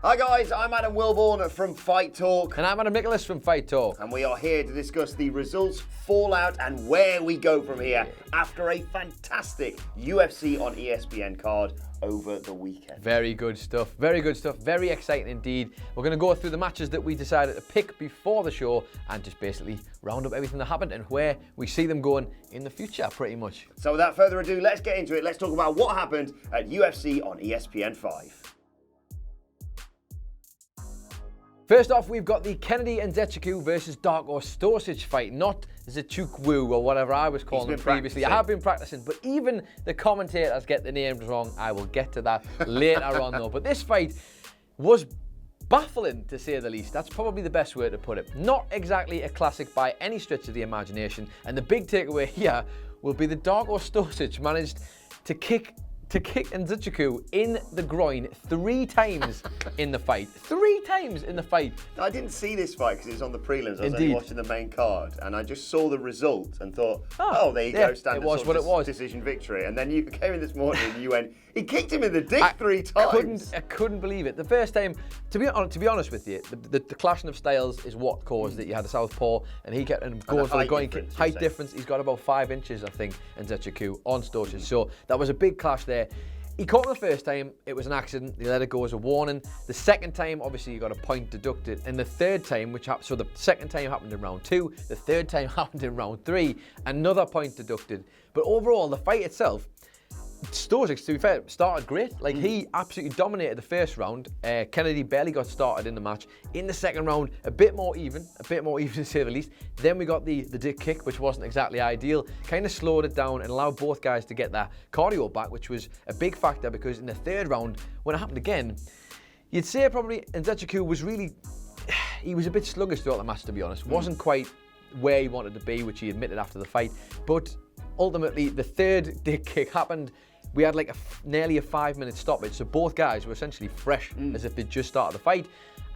Hi guys, I'm Adam Wilborn from Fight Talk. And I'm Adam Nicholas from Fight Talk. And we are here to discuss the results, fallout, and where we go from here after a fantastic UFC on ESPN card over the weekend. Very good stuff. Very good stuff. Very exciting indeed. We're going to go through the matches that we decided to pick before the show and just basically round up everything that happened and where we see them going in the future, pretty much. So without further ado, let's get into it. Let's talk about what happened at UFC on ESPN 5. First off, we've got the Kennedy and Nzechukwu versus Darko Stosic fight, not Nzechukwu or whatever I was calling them previously. I have been practicing, but even the commentators get the names wrong. I will get to that later on though. But this fight was baffling, to say the least. That's probably the best way to put it. Not exactly a classic by any stretch of the imagination. And the big takeaway here will be that Darko Stosic managed to kick Nzechukwu in the groin 3 times in the fight. 3 times in the fight. I didn't see this fight because it was on the prelims. I was only watching the main card, and I just saw the result and thought, oh there you go, standard it was what it was. Decision victory. And then you came in this morning and you went, he kicked him in the dick 3 times. I couldn't believe it. The first time, to be honest with you, the clashing of styles is what caused it. You had the southpaw, and he kept going for the groin kick. Height difference. He's got about 5 inches, I think, Nzechukwu on Stosic. So that was a big clash there. He caught him the first time, it was an accident, they let it go as a warning. The second time, obviously, you got a point deducted. And the third time, so the second time happened in round 2, the third time happened in round 3, another point deducted. But overall, the fight itself, Stosic, to be fair, started great. Like, he absolutely dominated the first round. Kennedy barely got started in the match. In the second round, a bit more even to say the least. Then we got the dick kick, which wasn't exactly ideal. Kind of slowed it down and allowed both guys to get their cardio back, which was a big factor because in the third round, when it happened again, you'd say probably Nzechukwu was really, he was a bit sluggish throughout the match, to be honest. Wasn't quite where he wanted to be, which he admitted after the fight. But ultimately, the third dick kick happened. We had like nearly a 5-minute stoppage, so both guys were essentially fresh as if they'd just started the fight.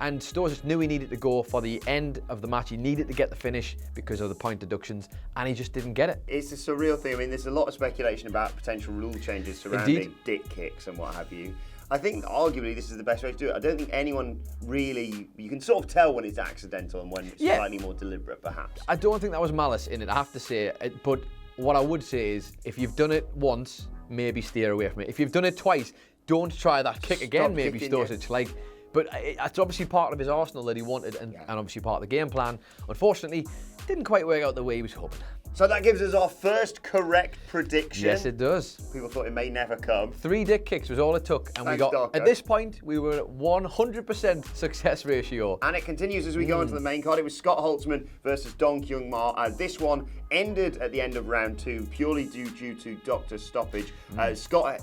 And Stosic knew he needed to go for the end of the match. He needed to get the finish because of the point deductions, and he just didn't get it. It's a surreal thing. I mean, there's a lot of speculation about potential rule changes surrounding dick kicks and what have you. I think arguably this is the best way to do it. I don't think anyone really, you can sort of tell when it's accidental and when it's slightly more deliberate, perhaps. I don't think that was malice in it, I have to say. But what I would say is, if you've done it once, maybe steer away from it. If you've done it twice, don't try that kick again, maybe Stosic. But it's obviously part of his arsenal that he wanted and obviously part of the game plan. Unfortunately, didn't quite work out the way he was hoping. So that gives us our first correct prediction. Yes, it does. People thought it may never come. 3 dick kicks was all it took. And Thanks, Darko. At this point, we were at 100% success ratio. And it continues as we go into the main card. It was Scott Holtzman versus Dong Kyung Ma. This one ended at the end of round 2, purely due to doctor stoppage. Scott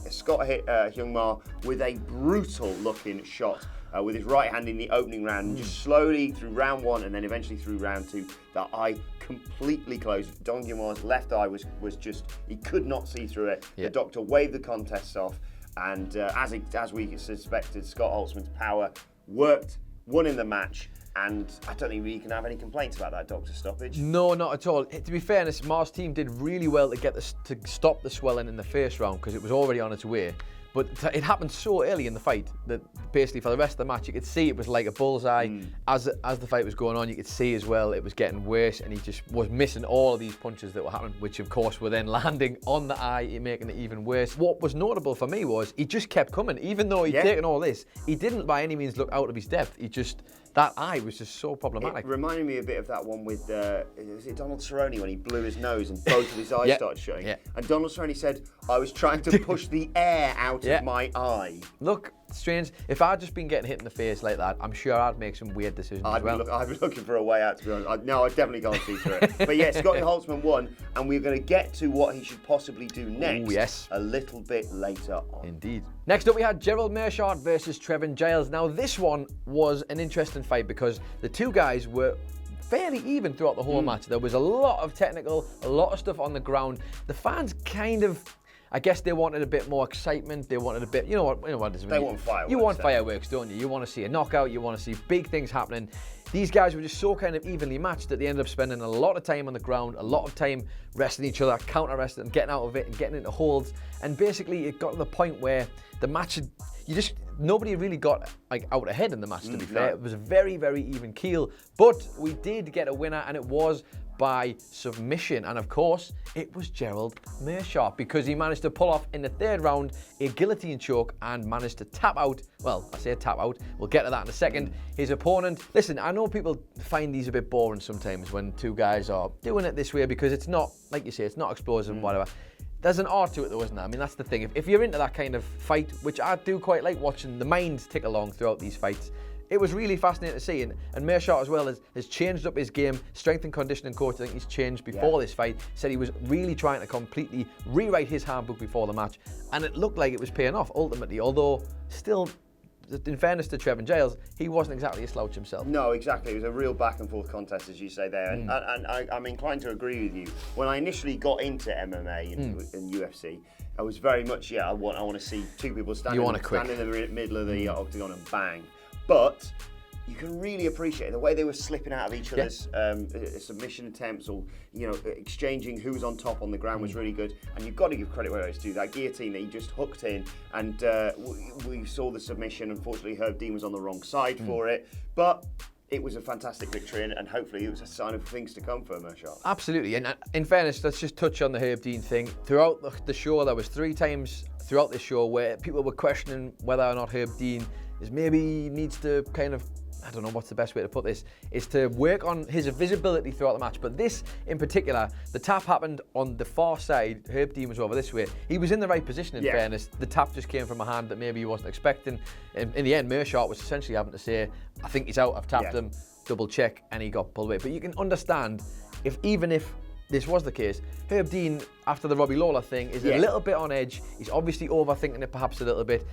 hit Hyung Ma with a brutal looking shot. With his right hand in the opening round, and just slowly through round 1 and then eventually through round 2, that eye completely closed. Dong Kyung Ma's left eye was just, he could not see through it. The doctor waved the contest off, and as we suspected, Scott Holtzman's power worked, won in the match. And I don't think we can have any complaints about that doctor stoppage. No, not at all. To be fair, Ma's team did really well to stop the swelling in the first round because it was already on its way. But it happened so early in the fight that basically for the rest of the match, you could see it was like a bullseye. As the fight was going on, you could see as well it was getting worse, and he just was missing all of these punches that were happening, which of course were then landing on the eye, making it even worse. What was notable for me was he just kept coming. Even though he'd taken all this, he didn't by any means look out of his depth. That eye was just so problematic. It reminded me a bit of that one with, was it Donald Cerrone when he blew his nose and both of his eyes started showing? And Donald Cerrone said, I was trying to push the air out of my eye. Look, strange. If I'd just been getting hit in the face like that, I'm sure I'd make some weird decisions as well. I'd be looking for a way out, to be honest. No, I'd definitely go and see through it. But yeah, Scott Holtzman won, and we're going to get to what he should possibly do next a little bit later on. Indeed. Next up, we had Gerald Meerschaert versus Trevin Giles. Now, this one was an interesting fight because the two guys were fairly even throughout the whole match. There was a lot of technical, a lot of stuff on the ground. The fans kind of, I guess they wanted a bit more excitement. They wanted a bit, you know what it is. They want fireworks. You want fireworks, don't you? You want to see a knockout. You want to see big things happening. These guys were just so kind of evenly matched that they ended up spending a lot of time on the ground, a lot of time wrestling each other, counter-wrestling, getting out of it and getting into holds. And basically it got to the point where the match had, nobody really got like out ahead in the match, to be fair. It was a very, very even keel. But we did get a winner, and it was by submission. And of course, it was Gerald Meerschaert, because he managed to pull off in the third round a guillotine choke and managed to tap out. Well, I say tap out. We'll get to that in a second. His opponent, listen, I know people find these a bit boring sometimes when two guys are doing it this way, because it's not, like you say, it's not explosive and whatever. There's an art to it though, isn't there? I mean, that's the thing. If you're into that kind of fight, which I do quite like watching the minds tick along throughout these fights, it was really fascinating to see. And Meerschaert as well has changed up his game. Strength and conditioning coach, I think he's changed before this fight. Said he was really trying to completely rewrite his handbook before the match. And it looked like it was paying off ultimately, although still, in fairness to Trevin Giles, he wasn't exactly a slouch himself. No, exactly. It was a real back and forth contest, as you say there. And I'm inclined to agree with you. When I initially got into MMA and UFC, I was very much, I want to see two people stand in the middle of the octagon and bang. But you can really appreciate the way they were slipping out of each other's submission attempts, or exchanging who was on top on the ground was really good. And you've got to give credit where it's due. That guillotine that he just hooked in, and we saw the submission. Unfortunately, Herb Dean was on the wrong side for it, but it was a fantastic victory, and hopefully it was a sign of things to come for Meerschaert. Absolutely, and in fairness, let's just touch on the Herb Dean thing. Throughout the show, there was 3 times throughout the show where people were questioning whether or not Herb Dean needs to kind of, I don't know what's the best way to put this, is to work on his visibility throughout the match. But this in particular, the tap happened on the far side. Herb Dean was over this way. He was in the right position, in fairness. The tap just came from a hand that maybe he wasn't expecting. In the end, Meerschaert was essentially having to say, I think he's out, I've tapped him, double check, and he got pulled away. But you can understand, even if this was the case, Herb Dean, after the Robbie Lawler thing, is a little bit on edge. He's obviously overthinking it perhaps a little bit.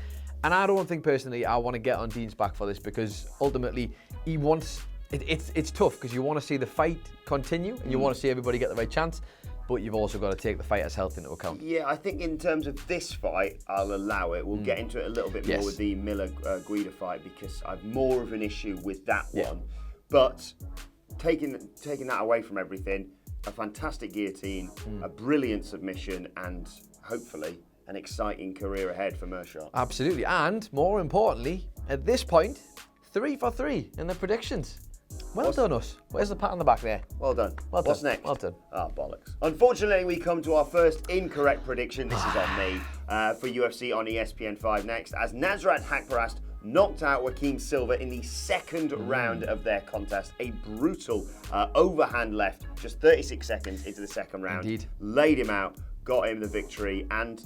And I don't think personally I want to get on Dean's back for this, because ultimately he wants, it's tough because you want to see the fight continue and you want to see everybody get the right chance, but you've also got to take the fighter's health into account. Yeah, I think in terms of this fight, I'll allow it. We'll get into it a little bit more with the Miller-Guida fight, because I've more of an issue with that one. But taking that away from everything, a fantastic guillotine, a brilliant submission, and hopefully an exciting career ahead for Meerschaert. Absolutely, and more importantly, at this point, 3 for 3 in the predictions. Well done, us. Where's the pat on the back there? Well done. What's next? Well done. Bollocks. Unfortunately, we come to our first incorrect prediction. This is on me for UFC on ESPN 5 next, as Nazareth Haqparast knocked out Joaquin Silva in the second round of their contest. A brutal overhand left, just 36 seconds into the second round. Indeed. Laid him out, got him the victory, and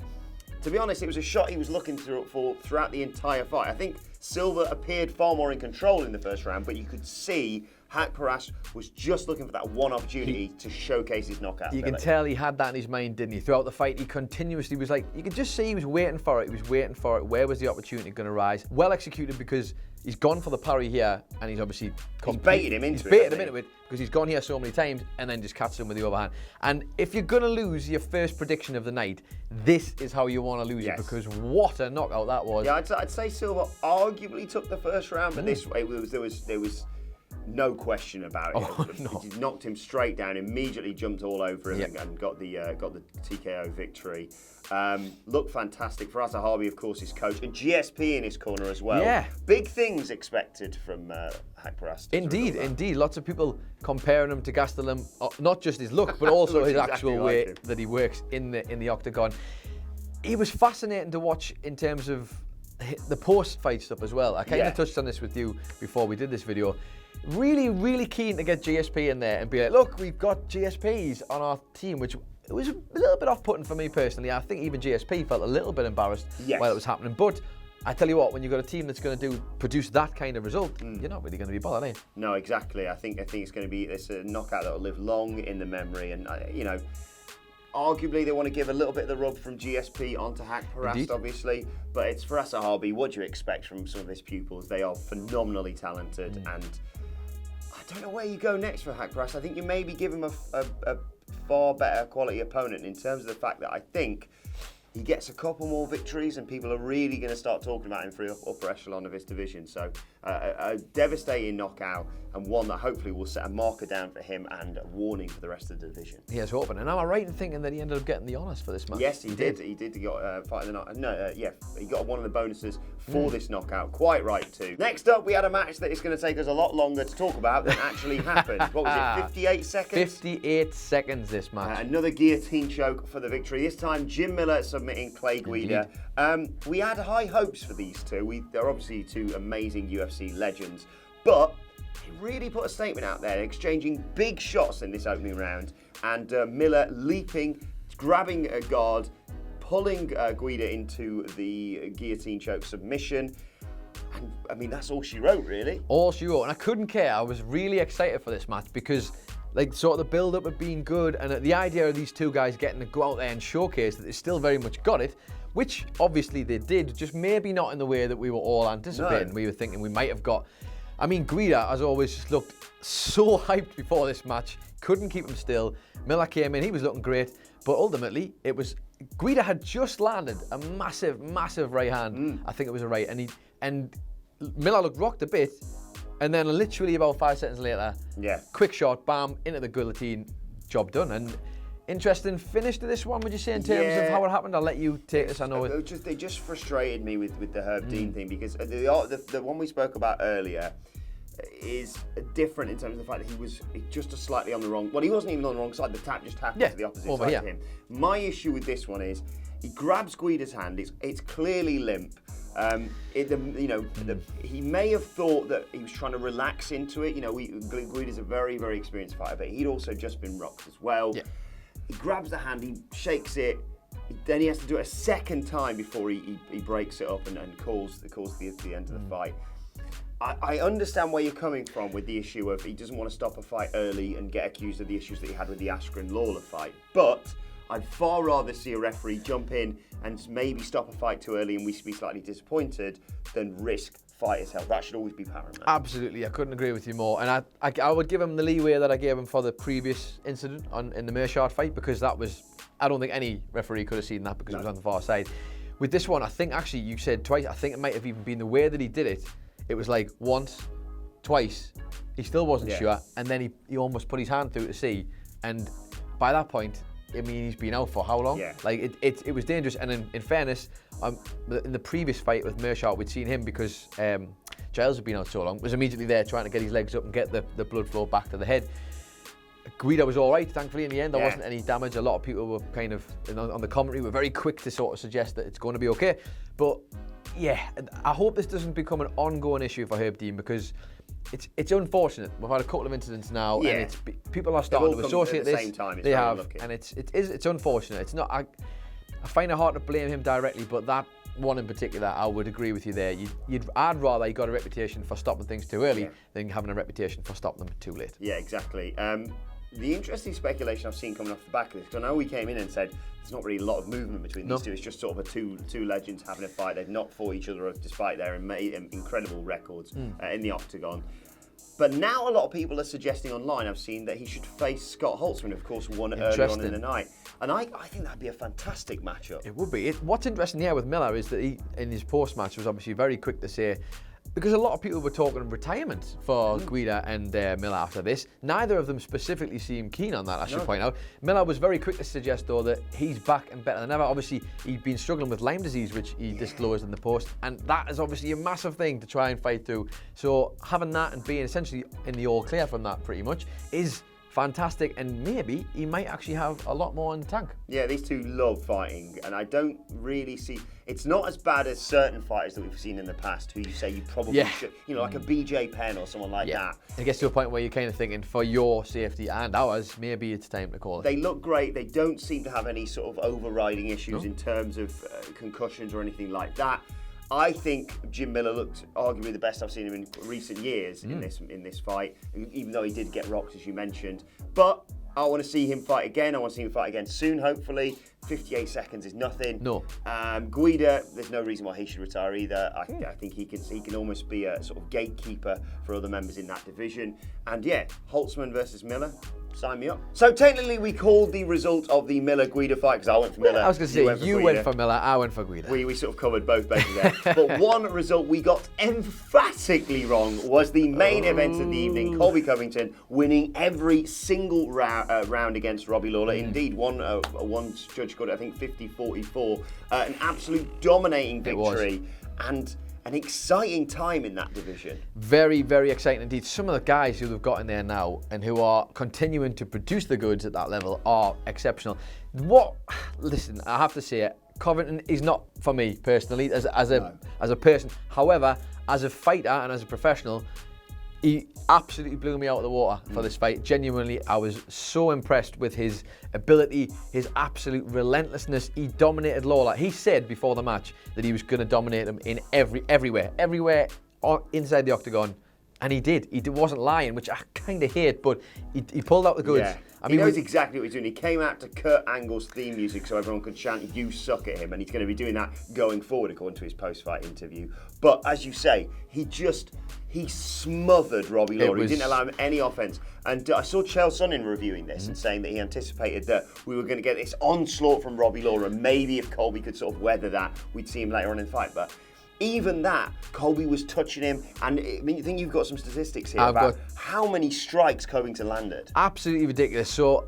to be honest, it was a shot he was looking for throughout the entire fight. I think Silva appeared far more in control in the first round, but you could see Haqparast was just looking for that one opportunity to showcase his knockout ability. You can tell he had that in his mind, didn't he? Throughout the fight, he continuously was like, you could just see he was waiting for it. He was waiting for it. Where was the opportunity going to rise? Well executed, because he's gone for the parry here, and he's obviously baited him into it because he's gone here so many times and then just catches him with the overhand. And if you're going to lose your first prediction of the night, this is how you want to lose it, because what a knockout that was. Yeah, I'd say Silva arguably took the first round, but this way there was no question about it. He knocked him straight down, immediately jumped all over him and got the TKO victory. Looked fantastic. Faraz Zahabi, of course, his coach, and GSP in his corner as well. Yeah. Big things expected from Haqparast. Indeed. Lots of people comparing him to Gastelum, not just his look, but also his actual way that he works in the octagon. He was fascinating to watch in terms of the post-fight stuff as well. I kind of touched on this with you before we did this video. Really, really keen to get GSP in there and be like, look, we've got GSPs on our team, which it was a little bit off-putting for me personally. I think even GSP felt a little bit embarrassed while it was happening. But I tell you what, when you've got a team that's going to produce that kind of result, you're not really going to be bothered, are you? No, exactly. I think it's going to be a knockout that will live long in the memory, and arguably they want to give a little bit of the rub from GSP onto Haqparast, obviously, but it's Faraz Zahabi. What do you expect from some of his pupils? They are phenomenally talented, and I don't know where you go next for Haqparast. I think you maybe give him a far better quality opponent in terms of the fact that I think he gets a couple more victories and people are really going to start talking about him for the upper echelon of his division. So a devastating knockout, and one that hopefully will set a marker down for him and a warning for the rest of the division. Here's hoping. And am I right in thinking that he ended up getting the honours for this match? Yes, he did. He did. He got fight of the night. He got one of the bonuses for this knockout. Quite right too. Next up, we had a match that is going to take us a lot longer to talk about than actually happened. What was it? 58 seconds. 58 seconds. This match. Another guillotine choke for the victory. This time, Jim Miller submitting Clay Guida. We had high hopes for these two. They're obviously two amazing UFC legends, but he really put a statement out there, exchanging big shots in this opening round, and Miller leaping, grabbing a guard, pulling Guida into the guillotine choke submission. And I mean, that's all she wrote, really. All she wrote, and I couldn't care. I was really excited for this match because, like, sort of the build-up of being good, and the idea of these two guys getting to go out there and showcase that they still very much got it, which obviously they did, just maybe not in the way that we were all anticipating. No. We were thinking we might have got. I mean, Guida, as always, just looked so hyped before this match. Couldn't keep him still. Miller came in, he was looking great, but ultimately it was Guida had just landed a massive, massive right hand. I think it was a right, and Miller looked rocked a bit, and then literally about 5 seconds later, quick shot, bam, into the guillotine, job done. And interesting finish to this one, would you say, in terms of how it happened? I'll let you take this. I know they just frustrated me with the Herb Dean thing, because the one we spoke about earlier is different in terms of the fact that he was just slightly on the wrong. Well, he wasn't even on the wrong side. The tap just happened to the opposite side of him. My issue with this one is he grabs Guida's hand. It's clearly limp. He may have thought that he was trying to relax into it. Guida's a very, very experienced fighter, but he'd also just been rocked as well. Yeah. He grabs the hand, he shakes it, then he has to do it a second time before he breaks it up and calls the end of the fight. I understand where you're coming from with the issue of he doesn't want to stop a fight early and get accused of the issues that he had with the Askren-Lawler fight, but I'd far rather see a referee jump in and maybe stop a fight too early and we be slightly disappointed than risk fighters' health. That should always be paramount. Absolutely, I couldn't agree with you more. And I would give him the leeway that I gave him for the previous incident in the Mearshart fight, because that was, I don't think any referee could have seen that because it was on the far side. With this one, I think actually you said twice, I think it might have even been the way that he did it. It was like once, twice, he still wasn't sure, and then he almost put his hand through to see, and by that point, I mean, he's been out for how long? Yeah. Like, it was dangerous. And in fairness, in the previous fight with Mearshart, we'd seen him, because Giles had been out so long, was immediately there trying to get his legs up and get the blood flow back to the head. Guida was all right, thankfully, in the end. There wasn't any damage. A lot of people were kind of, on the commentary, were very quick to sort of suggest that it's going to be okay. But, yeah, I hope this doesn't become an ongoing issue for Herb Dean, because it's unfortunate. We've had a couple of incidents now, and people are starting to associate this. Same time. They have, and it's unfortunate. It's not. I find it hard to blame him directly, but that one in particular, I would agree with you there. I'd rather he got a reputation for stopping things too early than having a reputation for stopping them too late. Yeah, exactly. The interesting speculation I've seen coming off the back of this, because I know we came in and said there's not really a lot of movement between these two. It's just sort of two legends having a fight. They've not fought each other despite their incredible records in the octagon. But now a lot of people are suggesting online, I've seen, that he should face Scott Holtzman, of course, won early on in the night. And I think that'd be a fantastic matchup. It would be. What's interesting here with Miller is that he, in his post-match, was obviously very quick to say, because a lot of people were talking retirement for Guida and Miller after this. Neither of them specifically seem keen on that, I should point out. Miller was very quick to suggest, though, that he's back and better than ever. Obviously, he'd been struggling with Lyme disease, which he disclosed in the post, and that is obviously a massive thing to try and fight through. So having that and being essentially in the all clear from that pretty much is fantastic, and maybe he might actually have a lot more in the tank. Yeah, these two love fighting, and I don't really see... It's not as bad as certain fighters that we've seen in the past who you say you probably should... like a BJ Penn or someone like that. It gets to a point where you're kind of thinking, for your safety and ours, maybe it's time to call it. They look great. They don't seem to have any sort of overriding issues in terms of concussions or anything like that. I think Jim Miller looked arguably the best I've seen him in recent years in this fight, even though he did get rocked, as you mentioned. But I want to see him fight again. I want to see him fight again soon, hopefully. 58 seconds is nothing. No. Guida, there's no reason why he should retire either. I think he can almost be a sort of gatekeeper for other members in that division. And yeah, Holtzman versus Miller, Sign me up. So technically we called the result of the Miller-Guida fight, because I went for Miller. I was going to say, you went for Miller, I went for Guida. We sort of covered both bases there. But one result we got emphatically wrong was the main event of the evening, Colby Covington winning every single round against Robbie Lawler. Indeed, one judge scored, I think, 50-44. An absolute dominating victory. And an exciting time in that division. Very, very exciting indeed. Some of the guys who they've got in there now and who are continuing to produce the goods at that level are exceptional. Listen, I have to say it, Covington is not for me personally as a person. However, as a fighter and as a professional, he absolutely blew me out of the water for this fight. Genuinely, I was so impressed with his ability, his absolute relentlessness. He dominated Lawler. He said before the match that he was going to dominate him in everywhere inside the octagon, and he did. He wasn't lying, which I kind of hate, but he pulled out the goods. Yeah. I mean, he knows exactly what he's doing. He came out to Kurt Angle's theme music so everyone could chant, "You suck" at him, and he's going to be doing that going forward, according to his post-fight interview. But as you say, he smothered Robbie Lawler. He didn't allow him any offense. And I saw Chael Sonnen reviewing this and saying that he anticipated that we were going to get this onslaught from Robbie Lawler, and maybe if Colby could sort of weather that, we'd see him later on in the fight. But even that, Colby was touching him, and I mean, you think you've got some statistics here about how many strikes Covington landed. Absolutely ridiculous. So,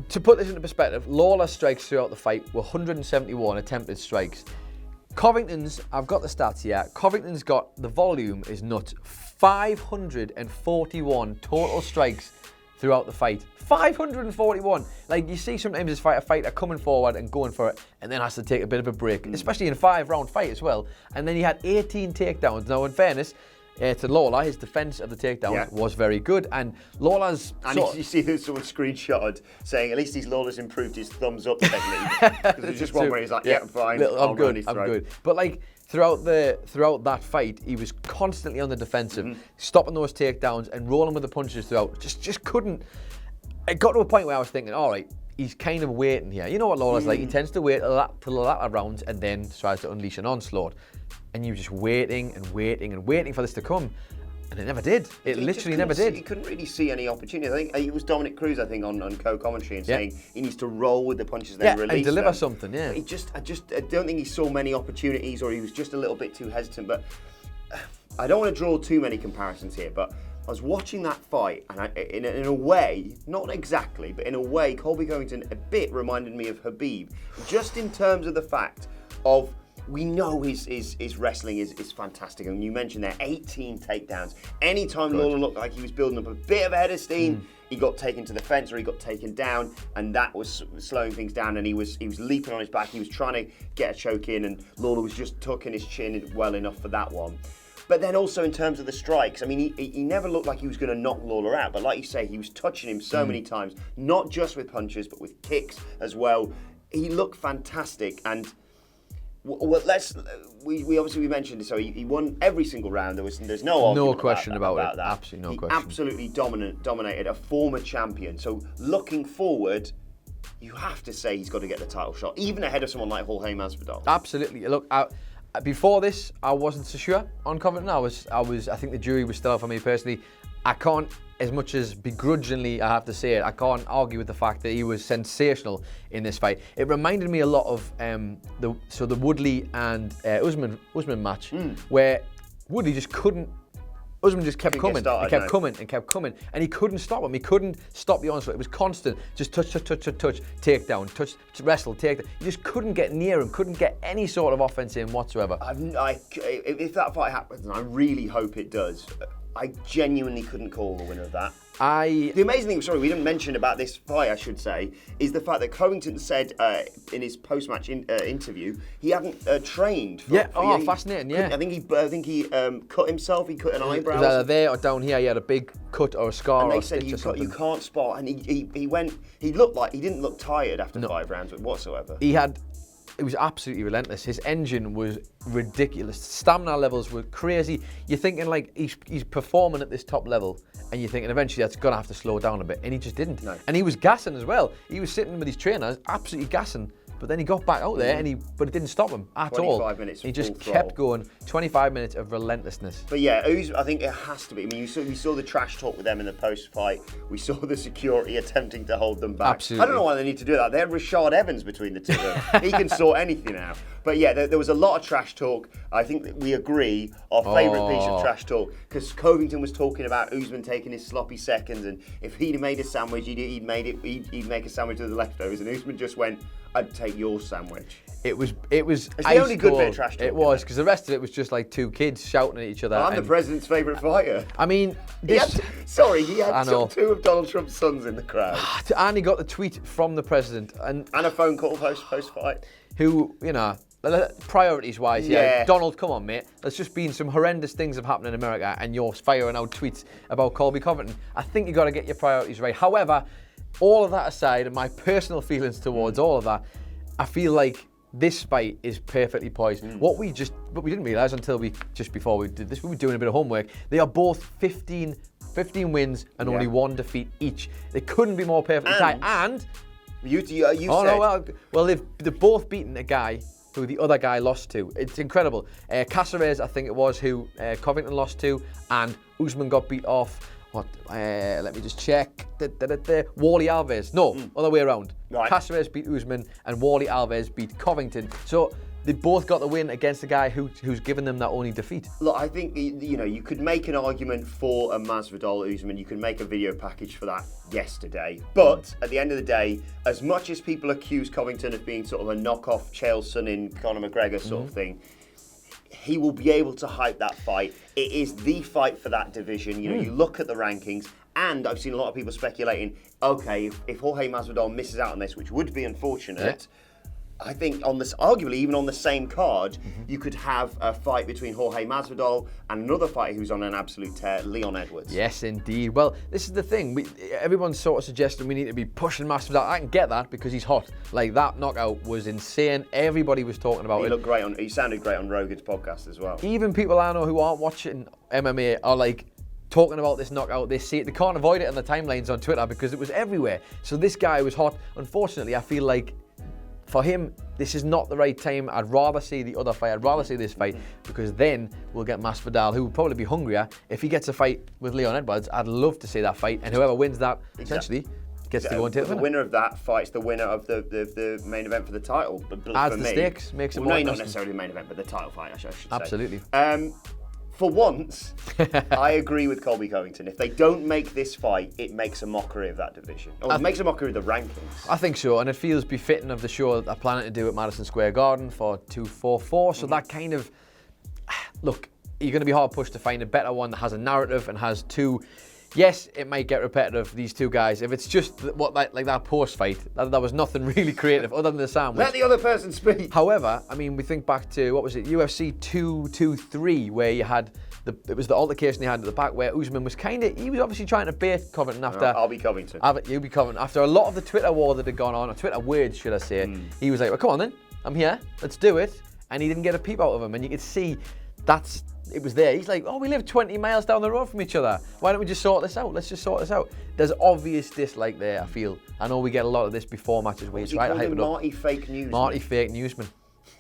to put this into perspective, Lawler's strikes throughout the fight were 171 attempted strikes. Covington's, I've got the stats here, Covington's got, the volume is nuts, 541 total strikes throughout the fight. 541! Like, you see sometimes this fighter coming forward and going for it, and then has to take a bit of a break, especially in a 5-round fight as well. And then he had 18 takedowns. Now, in fairness to Lawler, his defence of the takedowns was very good, and Lawler's... And you see there's someone screenshotted saying at least Lawler's improved his thumbs up technique. Because there's just one where he's like, yeah, I'm fine, I'm good. But like, throughout that fight, he was constantly on the defensive, stopping those takedowns and rolling with the punches throughout. Just couldn't... It got to a point where I was thinking, all right, he's kind of waiting here. You know what Lawler's like? He tends to wait till the latter rounds and then tries to unleash an onslaught. And you were just waiting and waiting and waiting for this to come. And it never did. It literally never did. He couldn't really see any opportunity. I think it was Dominic Cruz, on co-commentary and saying he needs to roll with the punches and then release and deliver them. something, I don't think he saw many opportunities, or he was just a little bit too hesitant. But I don't want to draw too many comparisons here, but I was watching that fight, and in a way, not exactly, but in a way, Colby Covington a bit reminded me of Khabib, just in terms of the fact of, we know his wrestling is fantastic, and you mentioned there 18 takedowns. Anytime Lawler looked like he was building up a bit of a head of steam, he got taken to the fence or he got taken down, and that was slowing things down, and he was leaping on his back, he was trying to get a choke in, and Lawler was just tucking his chin well enough for that one. But then also in terms of the strikes, I mean, he never looked like he was going to knock Lawler out. But like you say, he was touching him so many times, not just with punches, but with kicks as well. He looked fantastic. And we mentioned it. So he won every single round. There's no argument question about that. Absolutely no question. Absolutely dominated a former champion. So looking forward, you have to say he's got to get the title shot, even ahead of someone like Jorge Masvidal. Absolutely. Look, before this, I wasn't so sure on Covington. I think the jury was still out for me personally. I can't, as much as begrudgingly I have to say it, I can't argue with the fact that he was sensational in this fight. It reminded me a lot of the Woodley and Usman match, where Woodley just couldn't. Usman just kept coming, and he couldn't stop him. He couldn't stop the onslaught. It was constant, just touch, takedown, touch, wrestle, takedown. You just couldn't get near him, couldn't get any sort of offense in whatsoever. If that fight happens, and I really hope it does, I genuinely couldn't call the winner of that. The amazing thing, we didn't mention about this fight, I should say, is the fact that Covington said in his post-match interview he hadn't trained. Fascinating. Yeah, I think he cut himself. He cut an eyebrow. It was either there or down here. He had a big cut or a scar. And they said you can't spar. And he went. He looked like he didn't look tired after 5 rounds whatsoever. It was absolutely relentless. His engine was ridiculous. Stamina levels were crazy. You're thinking like he's performing at this top level, and you're thinking eventually that's gonna have to slow down a bit, and he just didn't. No. And he was gassing as well. He was sitting with his trainers, absolutely gassing but then he got back out there, but it didn't stop him at all. 25 minutes. He just kept going. 25 minutes of relentlessness. But yeah, I think it has to be. I mean, we saw the trash talk with them in the post-fight. We saw the security attempting to hold them back. Absolutely. I don't know why they need to do that. They're Rashad Evans between the two of them. He can sort anything out. But yeah, there was a lot of trash talk. I think that we agree our favourite piece of trash talk, because Covington was talking about Usman taking his sloppy seconds, and if he'd made a sandwich, he'd make a sandwich with the leftovers, and Usman just went, "I'd take your sandwich." It was. It's the only good bit of trash talk. It was, because the rest of it was just like two kids shouting at each other. I'm the president's favourite fighter. I mean, he had two of Donald Trump's sons in the crowd. And he got the tweet from the president and a phone call post-fight. Who, priorities-wise, Donald, come on, mate. There's just been some horrendous things have happened in America, and you're firing out tweets about Colby Covington. I think you've got to get your priorities right. However, all of that aside, and my personal feelings towards all of that, I feel like this fight is perfectly poised. What we didn't realise until before we did this, we were doing a bit of homework. They are both 15 wins and only one defeat each. They couldn't be more perfectly tied. And they've both beaten a guy who the other guy lost to. It's incredible. Caceres, I think it was, who Covington lost to, and Usman got beat off. Let me just check. Wally Alves. No, other way around. Right. Caceres beat Usman and Wally Alves beat Covington. So they both got the win against the guy who's given them that only defeat. Look, I think you could make an argument for a Masvidal Usman. You could make a video package for that yesterday. But at the end of the day, as much as people accuse Covington of being sort of a knockoff Chael Sonnen, Conor McGregor sort of thing, he will be able to hype that fight. It is the fight for that division. You look at the rankings, and I've seen a lot of people speculating, okay, if Jorge Masvidal misses out on this, which would be unfortunate, I think arguably even on the same card, you could have a fight between Jorge Masvidal and another fighter who's on an absolute tear, Leon Edwards. Yes, indeed. Well, this is the thing. Everyone's sort of suggesting we need to be pushing Masvidal. I can get that because he's hot. Like, that knockout was insane. Everybody was talking about it. He sounded great on Rogan's podcast as well. Even people I know who aren't watching MMA are like talking about this knockout. They see it. They can't avoid it on the timelines on Twitter because it was everywhere. So this guy was hot. Unfortunately, I feel like for him, this is not the right time. I'd rather see the other fight. I'd rather see this fight because then we'll get Masvidal, who will probably be hungrier. If he gets a fight with Leon Edwards, I'd love to see that fight. And whoever wins that, essentially, gets to go and take the winner of that fight's the winner of the main event for the title. Adds the stakes, makes it more interesting. Not necessarily the main event, but the title fight, I should say. Absolutely. For once, I agree with Colby Covington. If they don't make this fight, it makes a mockery of that division. Or it makes a mockery of the rankings. I think so, and it feels befitting of the show that they're planning to do at Madison Square Garden for 244. So that kind of, look, you're going to be hard pushed to find a better one that has a narrative and has two. Yes, it might get repetitive, these two guys. If it's just like that post fight, that was nothing really creative other than the sandwich. Let the other person speak. However, I mean, we think back to, what was it, UFC 223, where you had it was the altercation he had at the back where Usman was he was obviously trying to bait Covington after. I'll be Covington. You'll be Covington. After a lot of the Twitter war that had gone on, or Twitter words, should I say, he was like, well, come on then, I'm here, let's do it. And he didn't get a peep out of him. And you could see it was there. He's like, oh, we live 20 miles down the road from each other. Why don't we just sort this out? Let's just sort this out. There's obvious dislike there, I feel. I know we get a lot of this before matches where you try to hype it up. Marty Fake Newsman. Marty Fake Newsman.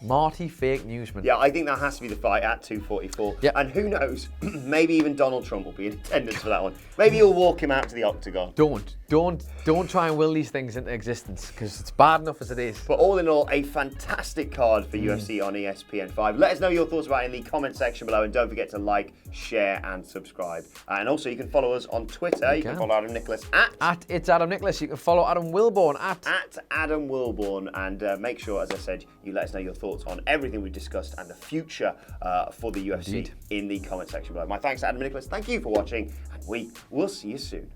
Marty Fake Newsman. Yeah, I think that has to be the fight at 244. Yep. And who knows, maybe even Donald Trump will be in attendance for that one. Maybe he'll walk him out to the octagon. Don't try and will these things into existence because it's bad enough as it is. But all in all, a fantastic card for UFC on ESPN 5. Let us know your thoughts about it in the comment section below, and don't forget to like, share and subscribe. And also you can follow us on Twitter. You can follow Adam Nicholas at It's Adam Nicholas. You can follow Adam Wilborn at Adam Wilborn, and make sure, as I said, you let us know your thoughts on everything we've discussed and the future for the UFC in the comment section below. My thanks to Adam Nicholas. Thank you for watching, and we will see you soon.